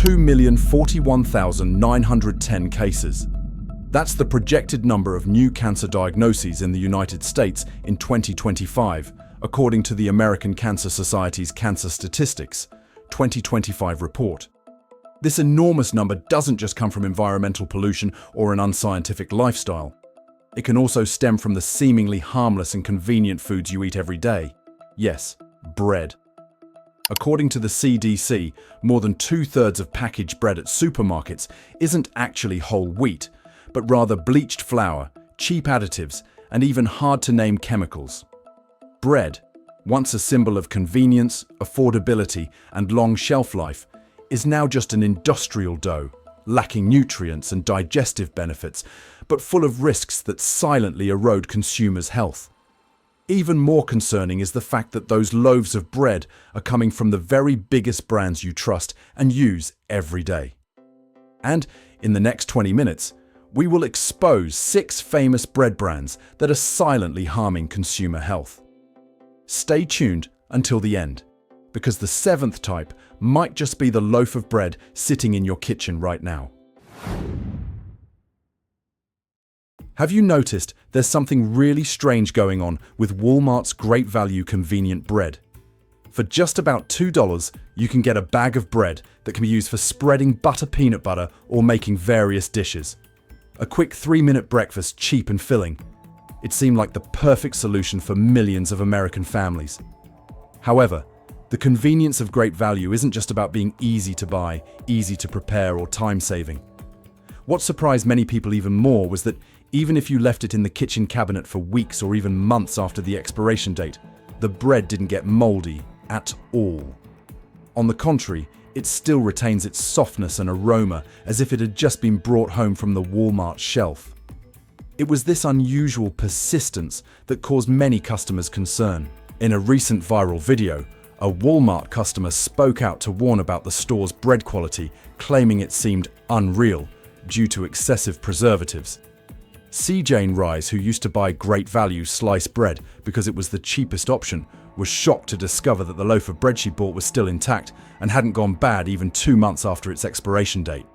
2,041,910 cases. That's the projected number of new cancer diagnoses in the United States in 2025, according to the American Cancer Society's Cancer Statistics 2025 report. This enormous number doesn't just come from environmental pollution or an unscientific lifestyle. It can also stem from the seemingly harmless and convenient foods you eat every day. Yes, bread. According to the CDC, more than 2/3 of packaged bread at supermarkets isn't actually whole wheat, but rather bleached flour, cheap additives, and even hard-to-name chemicals. Bread, once a symbol of convenience, affordability, and long shelf life, is now just an industrial dough, lacking nutrients and digestive benefits, but full of risks that silently erode consumers' health. Even more concerning is the fact that those loaves of bread are coming from the very biggest brands you trust and use every day. And in the next 20 minutes, we will expose 6 famous bread brands that are silently harming consumer health. Stay tuned until the end, because the 7th type might just be the loaf of bread sitting in your kitchen right now. Have you noticed there's something really strange going on with Walmart's great value convenient bread? For just about $2, you can get a bag of bread that can be used for spreading butter peanut butter or making various dishes. A quick 3-minute breakfast, cheap and filling. It seemed like the perfect solution for millions of American families. However, the convenience of great value isn't just about being easy to buy, easy to prepare, or time-saving. What surprised many people even more was that even if you left it in the kitchen cabinet for weeks or even months after the expiration date, the bread didn't get moldy at all. On the contrary, it still retains its softness and aroma as if it had just been brought home from the Walmart shelf. It was this unusual persistence that caused many customers concern. In a recent viral video, a Walmart customer spoke out to warn about the store's bread quality, claiming it seemed unreal due to excessive preservatives. C. Jane Rice, who used to buy great value sliced bread because it was the cheapest option, was shocked to discover that the loaf of bread she bought was still intact and hadn't gone bad even 2 months after its expiration date.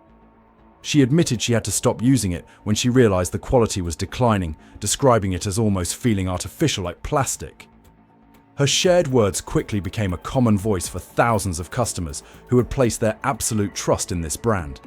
She admitted she had to stop using it when she realized the quality was declining, describing it as almost feeling artificial, like plastic. Her shared words quickly became a common voice for thousands of customers who had placed their absolute trust in this brand.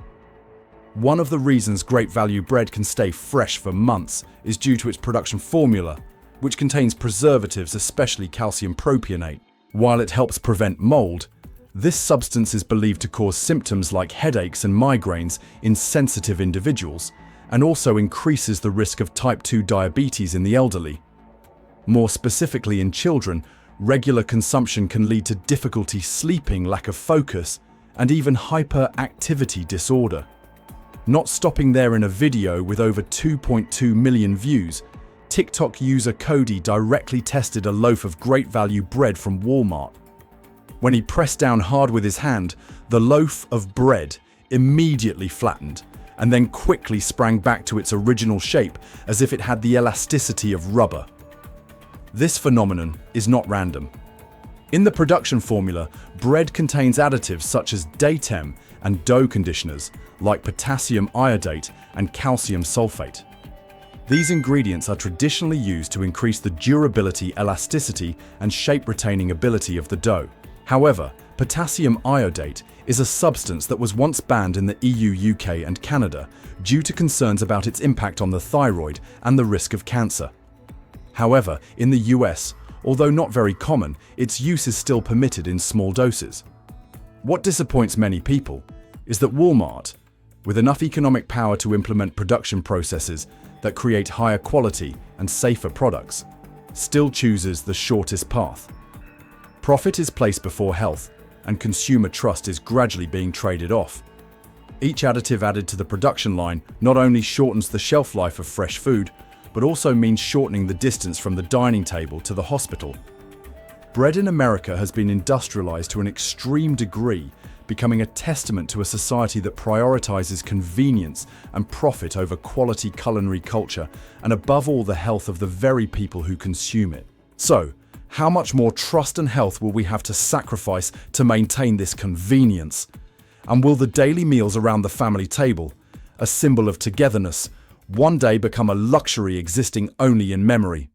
One of the reasons great value bread can stay fresh for months is due to its production formula, which contains preservatives, especially calcium propionate. While it helps prevent mold, this substance is believed to cause symptoms like headaches and migraines in sensitive individuals, and also increases the risk of type 2 diabetes in the elderly. More specifically in children, regular consumption can lead to difficulty sleeping, lack of focus, and even hyperactivity disorder. Not stopping there, in a video with over 2.2 million views, TikTok user Cody directly tested a loaf of great value bread from Walmart. When he pressed down hard with his hand, the loaf of bread immediately flattened and then quickly sprang back to its original shape as if it had the elasticity of rubber. This phenomenon is not random. In the production formula, bread contains additives such as datem and dough conditioners like potassium iodate and calcium sulfate. These ingredients are traditionally used to increase the durability, elasticity, and shape-retaining ability of the dough. However, potassium iodate is a substance that was once banned in the EU, UK, and Canada due to concerns about its impact on the thyroid and the risk of cancer. However, in the US, although not very common, its use is still permitted in small doses. What disappoints many people is that Walmart, with enough economic power to implement production processes that create higher quality and safer products, still chooses the shortest path. Profit is placed before health, and consumer trust is gradually being traded off. Each additive added to the production line not only shortens the shelf life of fresh food, but also means shortening the distance from the dining table to the hospital. Bread in America has been industrialized to an extreme degree, becoming a testament to a society that prioritizes convenience and profit over quality culinary culture, and above all, the health of the very people who consume it. So, how much more trust and health will we have to sacrifice to maintain this convenience? And will the daily meals around the family table, a symbol of togetherness, one day become a luxury existing only in memory?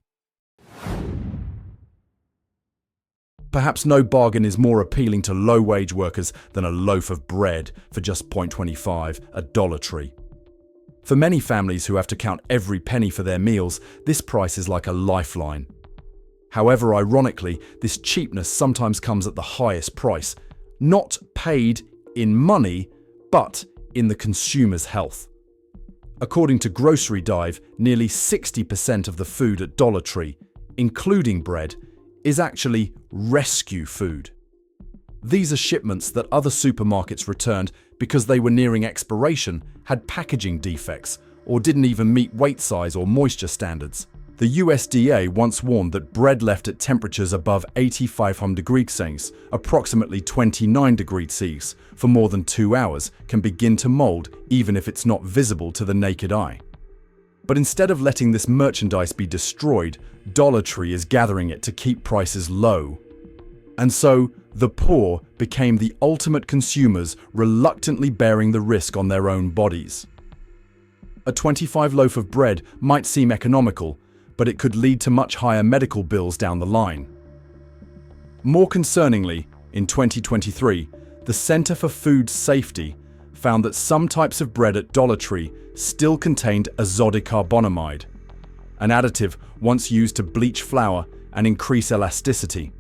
Perhaps no bargain is more appealing to low-wage workers than a loaf of bread for just $0.25 at Dollar Tree. For many families who have to count every penny for their meals, this price is like a lifeline. However, ironically, this cheapness sometimes comes at the highest price, not paid in money, but in the consumer's health. According to Grocery Dive, nearly 60% of the food at Dollar Tree, including bread, is actually rescue food. These are shipments that other supermarkets returned because they were nearing expiration, had packaging defects, or didn't even meet weight size or moisture standards. The USDA once warned that bread left at temperatures above 8,500 degrees Celsius, approximately 29 degrees Celsius, for more than 2 hours can begin to mold even if it's not visible to the naked eye. But instead of letting this merchandise be destroyed, Dollar Tree is gathering it to keep prices low. And so, the poor became the ultimate consumers, reluctantly bearing the risk on their own bodies. A 25 loaf of bread might seem economical, but it could lead to much higher medical bills down the line. More concerningly, in 2023, the Center for Food Safety found that some types of bread at Dollar Tree still contained azodicarbonamide, an additive once used to bleach flour and increase elasticity.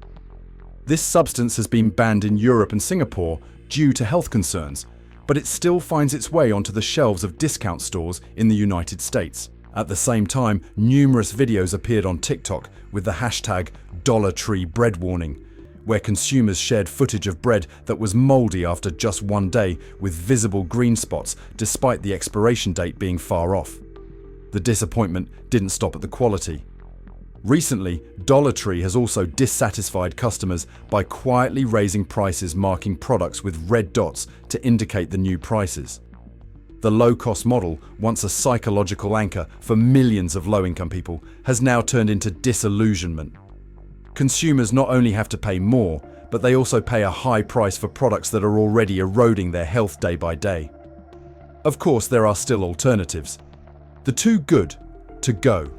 This substance has been banned in Europe and Singapore due to health concerns, but it still finds its way onto the shelves of discount stores in the United States. At the same time, numerous videos appeared on TikTok with the hashtag #DollarTreeBreadWarning, where consumers shared footage of bread that was moldy after just one day with visible green spots despite the expiration date being far off. The disappointment didn't stop at the quality. Recently, Dollar Tree has also dissatisfied customers by quietly raising prices, marking products with red dots to indicate the new prices. The low-cost model, once a psychological anchor for millions of low-income people, has now turned into disillusionment. Consumers not only have to pay more, but they also pay a high price for products that are already eroding their health day by day. Of course, there are still alternatives. The Too Good to Go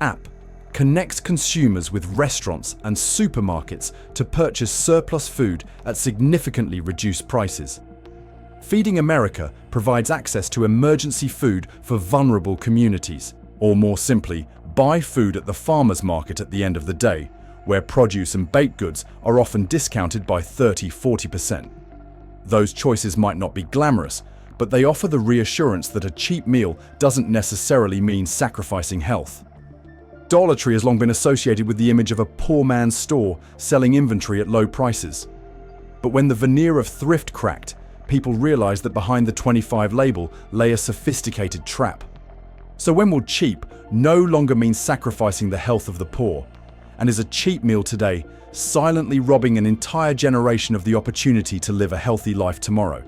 app connects consumers with restaurants and supermarkets to purchase surplus food at significantly reduced prices. Feeding America provides access to emergency food for vulnerable communities, or more simply, buy food at the farmer's market at the end of the day, where produce and baked goods are often discounted by 30–40%. Those choices might not be glamorous, but they offer the reassurance that a cheap meal doesn't necessarily mean sacrificing health. Dollar Tree has long been associated with the image of a poor man's store selling inventory at low prices. But when the veneer of thrift cracked, people realized that behind the 25 label lay a sophisticated trap. So when will cheap no longer mean sacrificing the health of the poor, and is a cheap meal today silently robbing an entire generation of the opportunity to live a healthy life tomorrow?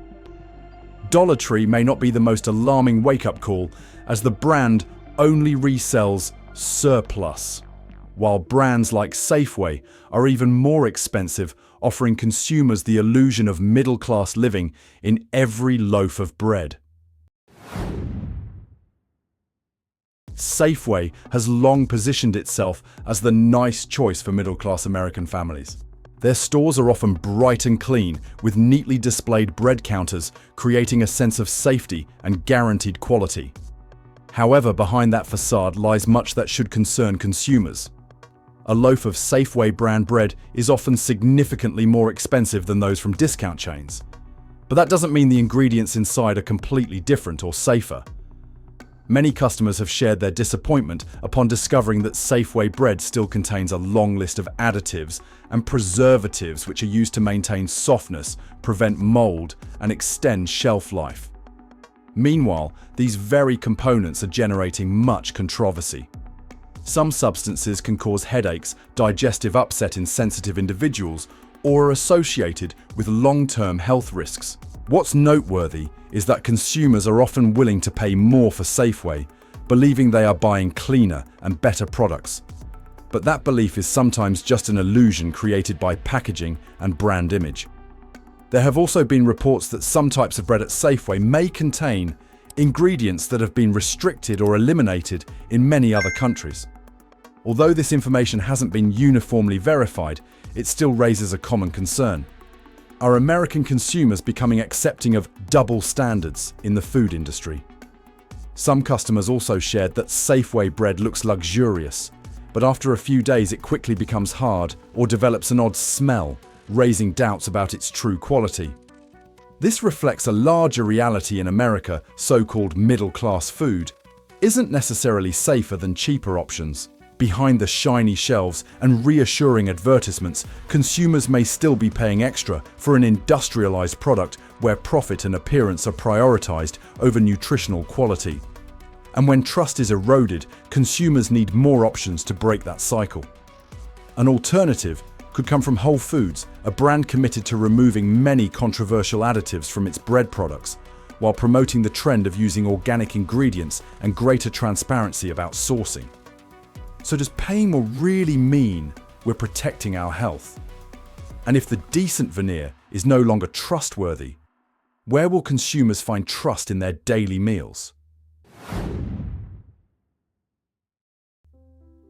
Dollar Tree may not be the most alarming wake-up call, as the brand only resells surplus, while brands like Safeway are even more expensive, offering consumers the illusion of middle-class living in every loaf of bread. Safeway has long positioned itself as the nice choice for middle-class American families. Their stores are often bright and clean, with neatly displayed bread counters, creating a sense of safety and guaranteed quality. However, behind that facade lies much that should concern consumers. A loaf of Safeway brand bread is often significantly more expensive than those from discount chains. But that doesn't mean the ingredients inside are completely different or safer. Many customers have shared their disappointment upon discovering that Safeway bread still contains a long list of additives and preservatives which are used to maintain softness, prevent mold, and extend shelf life. Meanwhile, these very components are generating much controversy. Some substances can cause headaches, digestive upset in sensitive individuals, or are associated with long-term health risks. What's noteworthy is that consumers are often willing to pay more for Safeway, believing they are buying cleaner and better products. But that belief is sometimes just an illusion created by packaging and brand image. There have also been reports that some types of bread at Safeway may contain ingredients that have been restricted or eliminated in many other countries. Although this information hasn't been uniformly verified, it still raises a common concern. Are American consumers becoming accepting of double standards in the food industry? Some customers also shared that Safeway bread looks luxurious, but after a few days it quickly becomes hard or develops an odd smell, raising doubts about its true quality. This reflects a larger reality in America. So-called middle-class food isn't necessarily safer than cheaper options. Behind the shiny shelves and reassuring advertisements, consumers may still be paying extra for an industrialized product where profit and appearance are prioritized over nutritional quality. And when trust is eroded, consumers need more options to break that cycle. An alternative could come from Whole Foods, a brand committed to removing many controversial additives from its bread products, while promoting the trend of using organic ingredients and greater transparency about sourcing. So does paying more really mean we're protecting our health? And if the decent veneer is no longer trustworthy, where will consumers find trust in their daily meals?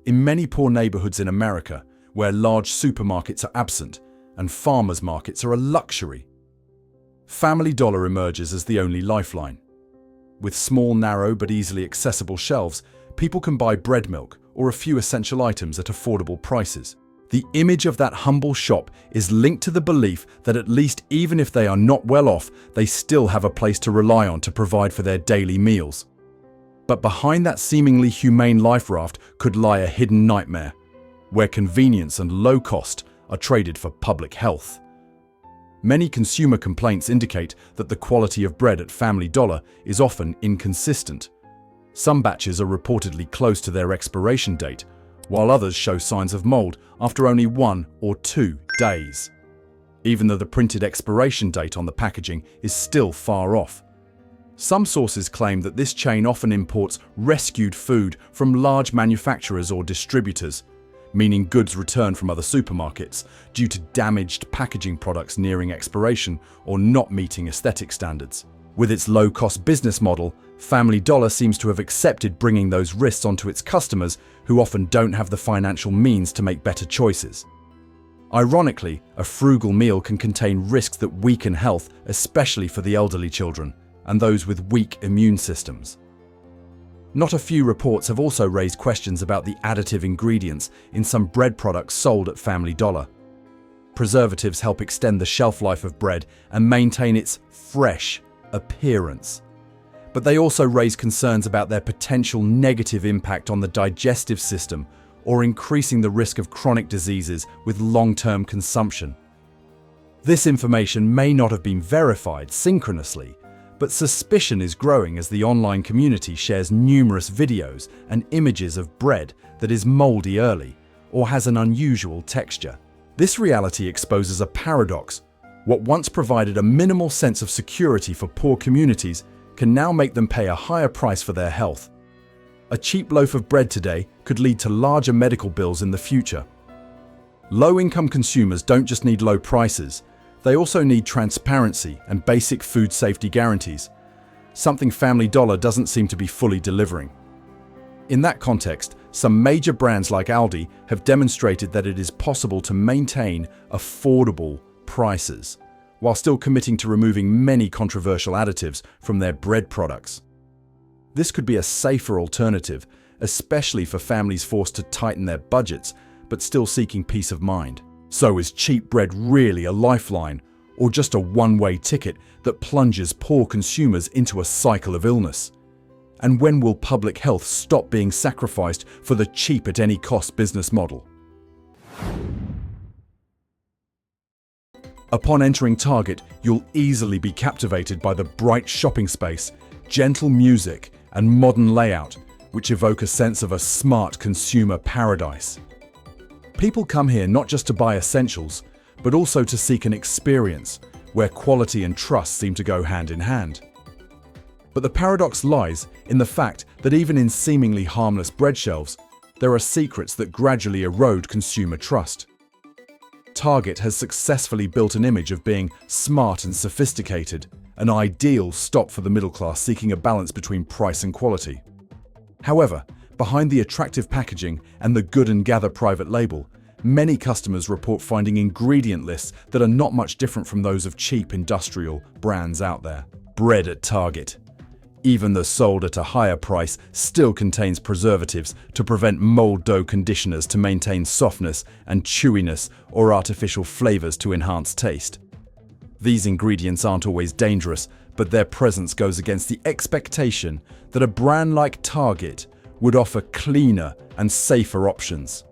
In many poor neighborhoods in America, where large supermarkets are absent and farmers' markets are a luxury, Family Dollar emerges as the only lifeline. With small, narrow but easily accessible shelves, people can buy bread, milk, or a few essential items at affordable prices. The image of that humble shop is linked to the belief that at least even if they are not well off, they still have a place to rely on to provide for their daily meals. But behind that seemingly humane life raft could lie a hidden nightmare, where convenience and low cost are traded for public health. Many consumer complaints indicate that the quality of bread at Family Dollar is often inconsistent. Some batches are reportedly close to their expiration date, while others show signs of mold after only 1 or 2 days, even though the printed expiration date on the packaging is still far off. Some sources claim that this chain often imports rescued food from large manufacturers or distributors, meaning goods returned from other supermarkets due to damaged packaging products nearing expiration or not meeting aesthetic standards. With its low-cost business model, Family Dollar seems to have accepted bringing those risks onto its customers who often don't have the financial means to make better choices. Ironically, a frugal meal can contain risks that weaken health, especially for the elderly children and those with weak immune systems. Not a few reports have also raised questions about the additive ingredients in some bread products sold at Family Dollar. Preservatives help extend the shelf life of bread and maintain its fresh appearance. But they also raise concerns about their potential negative impact on the digestive system or increasing the risk of chronic diseases with long-term consumption. This information may not have been verified synchronously, but suspicion is growing as the online community shares numerous videos and images of bread that is moldy early or has an unusual texture. This reality exposes a paradox. What once provided a minimal sense of security for poor communities can now make them pay a higher price for their health. A cheap loaf of bread today could lead to larger medical bills in the future. Low-income consumers don't just need low prices, they also need transparency and basic food safety guarantees, something Family Dollar doesn't seem to be fully delivering. In that context, some major brands like Aldi have demonstrated that it is possible to maintain affordable prices while still committing to removing many controversial additives from their bread products. This could be a safer alternative, especially for families forced to tighten their budgets but still seeking peace of mind. So is cheap bread really a lifeline, or just a one-way ticket that plunges poor consumers into a cycle of illness? And when will public health stop being sacrificed for the cheap-at-any-cost business model? Upon entering Target, you'll easily be captivated by the bright shopping space, gentle music, and modern layout, which evoke a sense of a smart consumer paradise. People come here not just to buy essentials, but also to seek an experience where quality and trust seem to go hand in hand. But the paradox lies in the fact that even in seemingly harmless bread shelves, there are secrets that gradually erode consumer trust. Target has successfully built an image of being smart and sophisticated, an ideal stop for the middle class seeking a balance between price and quality. However, behind the attractive packaging and the good and gather private label, many customers report finding ingredient lists that are not much different from those of cheap industrial brands out there. Bread at Target, even though sold at a higher price, still contains preservatives to prevent mold dough conditioners to maintain softness and chewiness or artificial flavors to enhance taste. These ingredients aren't always dangerous, but their presence goes against the expectation that a brand like Target would offer cleaner and safer options.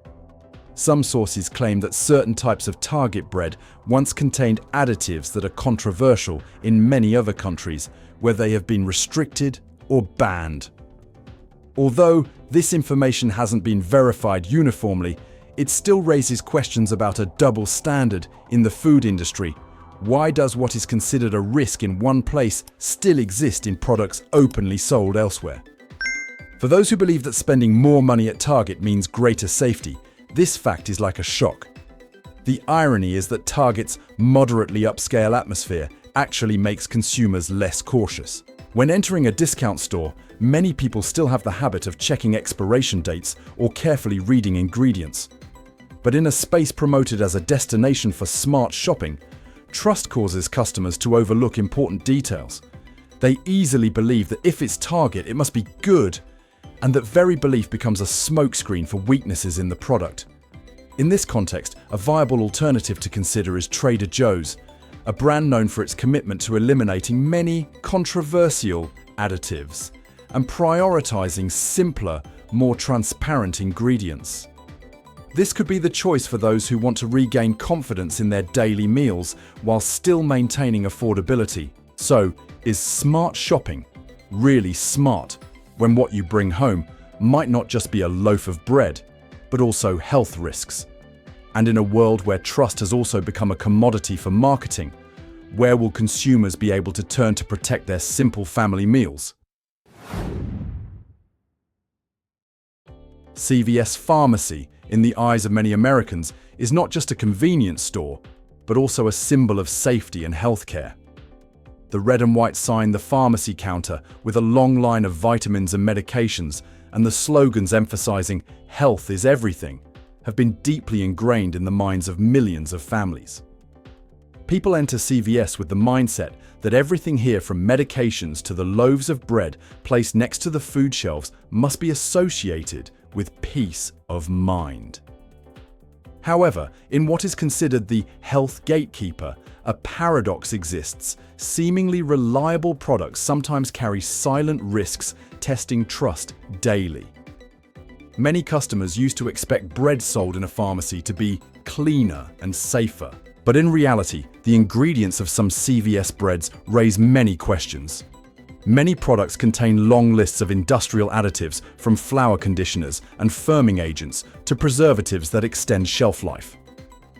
Some sources claim that certain types of Target bread once contained additives that are controversial in many other countries where they have been restricted or banned. Although this information hasn't been verified uniformly, it still raises questions about a double standard in the food industry. Why does what is considered a risk in one place still exist in products openly sold elsewhere? For those who believe that spending more money at Target means greater safety, this fact is like a shock. The irony is that Target's moderately upscale atmosphere actually makes consumers less cautious. When entering a discount store, many people still have the habit of checking expiration dates or carefully reading ingredients. But in a space promoted as a destination for smart shopping, trust causes customers to overlook important details. They easily believe that if it's Target, it must be good, and that very belief becomes a smokescreen for weaknesses in the product. In this context, a viable alternative to consider is Trader Joe's, a brand known for its commitment to eliminating many controversial additives and prioritizing simpler, more transparent ingredients. This could be the choice for those who want to regain confidence in their daily meals while still maintaining affordability. So, is smart shopping really smart when what you bring home might not just be a loaf of bread, but also health risks? And in a world where trust has also become a commodity for marketing, where will consumers be able to turn to protect their simple family meals? CVS Pharmacy, in the eyes of many Americans, is not just a convenience store, but also a symbol of safety and healthcare. The red and white sign, the pharmacy counter, with a long line of vitamins and medications, and the slogans emphasizing health is everything, have been deeply ingrained in the minds of millions of families. People enter CVS with the mindset that everything here, from medications to the loaves of bread placed next to the food shelves, must be associated with peace of mind. However, in what is considered the health gatekeeper, a paradox exists. Seemingly reliable products sometimes carry silent risks, testing trust daily. Many customers used to expect bread sold in a pharmacy to be cleaner and safer. But in reality, the ingredients of some CVS breads raise many questions. Many products contain long lists of industrial additives, from flour conditioners and firming agents to preservatives that extend shelf life.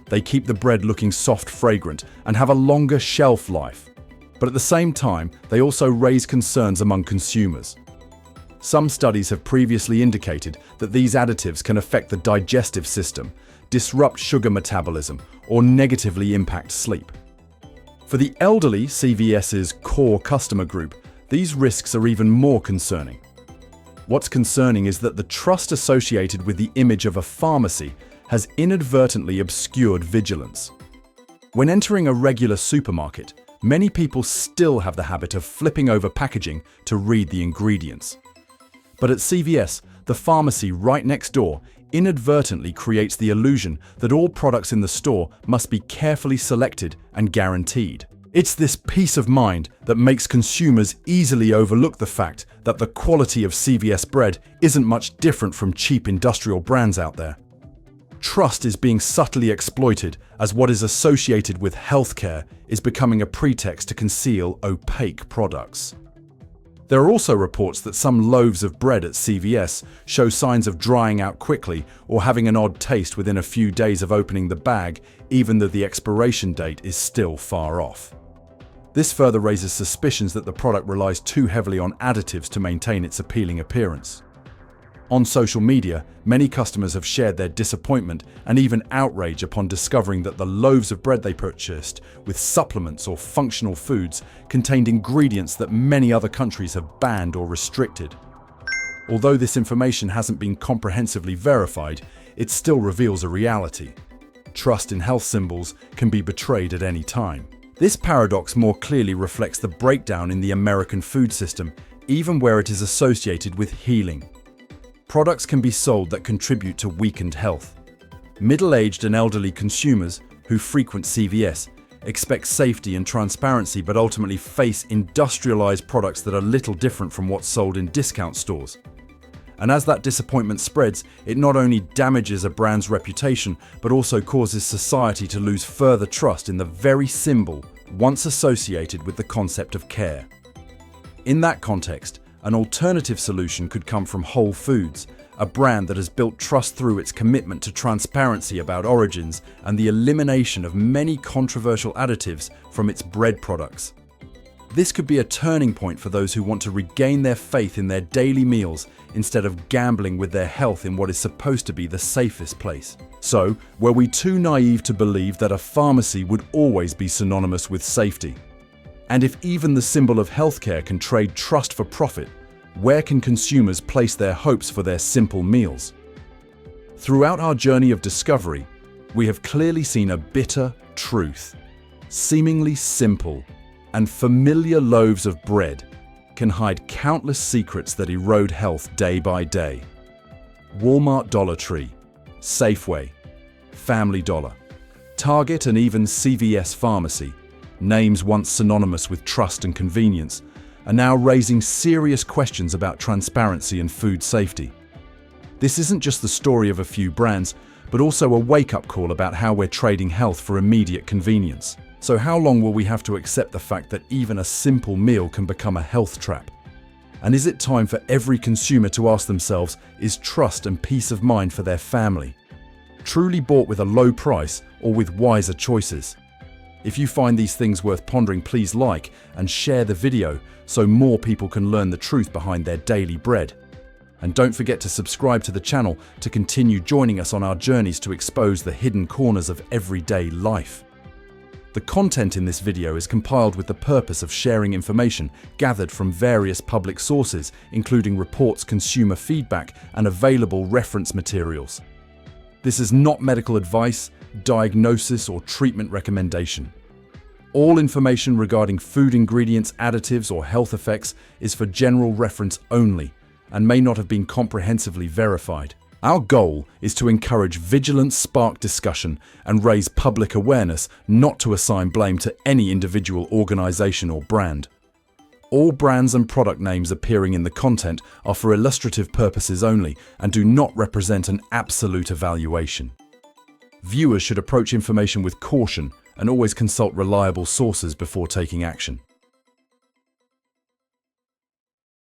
They keep the bread looking soft, fragrant, and have a longer shelf life. But at the same time, they also raise concerns among consumers. Some studies have previously indicated that these additives can affect the digestive system, disrupt sugar metabolism, or negatively impact sleep. For the elderly, CVS's core customer group, these risks are even more concerning. What's concerning is that the trust associated with the image of a pharmacy has inadvertently obscured vigilance. When entering a regular supermarket, many people still have the habit of flipping over packaging to read the ingredients. But at CVS, the pharmacy right next door inadvertently creates the illusion that all products in the store must be carefully selected and guaranteed. It's this peace of mind that makes consumers easily overlook the fact that the quality of CVS bread isn't much different from cheap industrial brands out there. Trust is being subtly exploited as what is associated with healthcare is becoming a pretext to conceal opaque products. There are also reports that some loaves of bread at CVS show signs of drying out quickly or having an odd taste within a few days of opening the bag, even though the expiration date is still far off. This further raises suspicions that the product relies too heavily on additives to maintain its appealing appearance. On social media, many customers have shared their disappointment and even outrage upon discovering that the loaves of bread they purchased with supplements or functional foods contained ingredients that many other countries have banned or restricted. Although this information hasn't been comprehensively verified, it still reveals a reality. Trust in health symbols can be betrayed at any time. This paradox more clearly reflects the breakdown in the American food system, even where it is associated with healing. Products can be sold that contribute to weakened health. Middle-aged and elderly consumers who frequent CVS expect safety and transparency but ultimately face industrialized products that are little different from what's sold in discount stores. And as that disappointment spreads, it not only damages a brand's reputation but also causes society to lose further trust in the very symbol once associated with the concept of care. In that context, an alternative solution could come from Whole Foods, a brand that has built trust through its commitment to transparency about origins and the elimination of many controversial additives from its bread products. This could be a turning point for those who want to regain their faith in their daily meals instead of gambling with their health in what is supposed to be the safest place. So, were we too naive to believe that a pharmacy would always be synonymous with safety? And if even the symbol of healthcare can trade trust for profit, where can consumers place their hopes for their simple meals? Throughout our journey of discovery, we have clearly seen a bitter truth. Seemingly simple and familiar loaves of bread can hide countless secrets that erode health day by day. Walmart, Dollar Tree, Safeway, Family Dollar, Target, and even CVS Pharmacy, names once synonymous with trust and convenience, are now raising serious questions about transparency and food safety. This isn't just the story of a few brands, but also a wake-up call about how we're trading health for immediate convenience. So how long will we have to accept the fact that even a simple meal can become a health trap? And is it time for every consumer to ask themselves, is trust and peace of mind for their family truly bought with a low price or with wiser choices? If you find these things worth pondering, please like and share the video so more people can learn the truth behind their daily bread. And don't forget to subscribe to the channel to continue joining us on our journeys to expose the hidden corners of everyday life. The content in this video is compiled with the purpose of sharing information gathered from various public sources, including reports, consumer feedback, and available reference materials. This is not medical advice, diagnosis, or treatment recommendation. All information regarding food ingredients, additives, or health effects is for general reference only and may not have been comprehensively verified. Our goal is to encourage vigilance, spark discussion, and raise public awareness, not to assign blame to any individual organization or brand. All brands and product names appearing in the content are for illustrative purposes only and do not represent an absolute evaluation. Viewers should approach information with caution and always consult reliable sources before taking action.